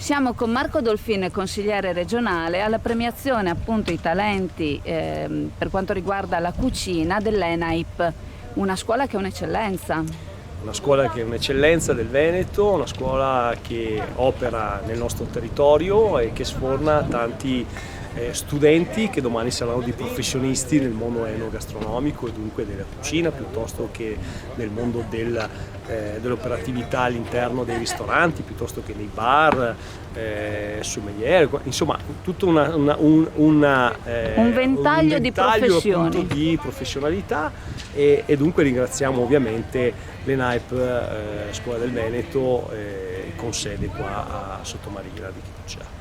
Siamo con Marco Dolfin, consigliere regionale, alla premiazione appunto i talenti per quanto riguarda la cucina dell'ENAIP, una scuola che è un'eccellenza. Una scuola che è un'eccellenza del Veneto, una scuola che opera nel nostro territorio e che sforna tanti studenti che domani saranno dei professionisti nel mondo enogastronomico e dunque della cucina piuttosto che nel mondo dell'operatività all'interno dei ristoranti, piuttosto che nei bar, sommelier, insomma tutto un ventaglio di professioni, appunto, di professionalità e dunque ringraziamo ovviamente l'ENAIP Scuola del Veneto con sede qua a Sottomarina di Chiuccia,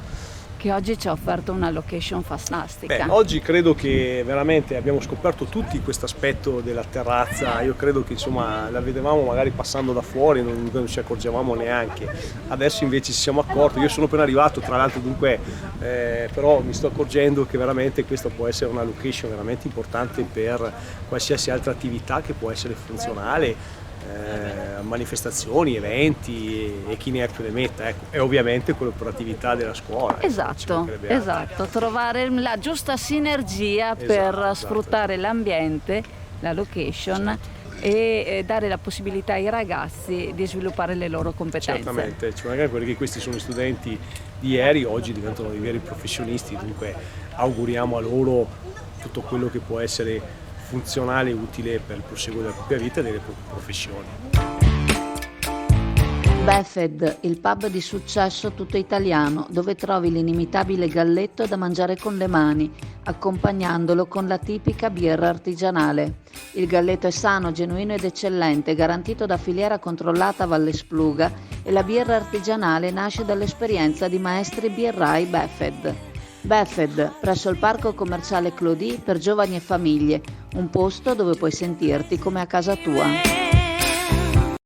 che oggi ci ha offerto una location fantastica. Oggi credo che veramente abbiamo scoperto tutti questo aspetto della terrazza. Io credo che insomma la vedevamo magari passando da fuori, non ci accorgevamo neanche. Adesso invece ci siamo accorti. Io sono appena arrivato, tra l'altro, dunque però mi sto accorgendo che veramente questa può essere una location veramente importante per qualsiasi altra attività che può essere funzionale. Manifestazioni, eventi e chi ne ha più ne metta, ecco. E ovviamente con l'operatività della scuola. Esatto, trovare la giusta sinergia per sfruttare l'ambiente, la location e dare la possibilità ai ragazzi di sviluppare le loro competenze. Certamente, magari perché questi sono studenti di ieri, oggi diventano dei veri professionisti, dunque auguriamo a loro tutto quello che può essere funzionale e utile per il proseguo della propria vita e delle proprie professioni. Befed, il pub di successo tutto italiano, dove trovi l'inimitabile galletto da mangiare con le mani, accompagnandolo con la tipica birra artigianale. Il galletto è sano, genuino ed eccellente, garantito da filiera controllata Valle Spluga e la birra artigianale nasce dall'esperienza di maestri birrai Befed. Befed, presso il parco commerciale Clodì per giovani e famiglie, un posto dove puoi sentirti come a casa tua.